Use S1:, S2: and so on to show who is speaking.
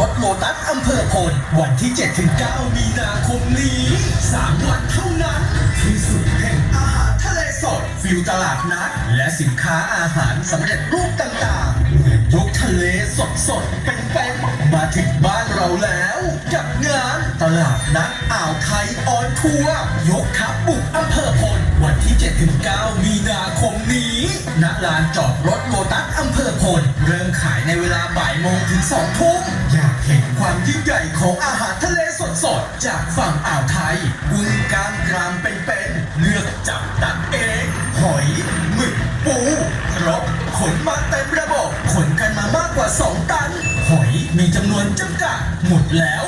S1: ถโลตัสอำเภอพลวันที่ 7-9 มีนาคมนี้3วันเท่านั้นที่สุดแห่งอาหารทะเลสดฟิวตลาดนัดและสินค้าอาหารสำเร็จรูปต่างๆยกทะเลสดๆเป็นๆมาถึงบ้านเราแล้วกับงานตลาดนัดอ่าวไทยออนทัวร์ยกทัพบุกอำเภอพลวันที่ 7-9 มีนาคมนี้ณลานจอดรถโลตัสอำเภอพลเริ่มขายในเวลาบ่ายโมงถึง2 ทุ่มอยากเห็นความยิ่งใหญ่ของอาหารทะเลสดๆจากฝั่งอ่าวไทยกุ้งกล้ามกรามเป็นๆเลือกจับตัดเองหอยหมึกปูครบขนมาเต็มระบบขนกันมามากกว่า2 ตันหอยมีจำนวนจำกัดหมดแล้ว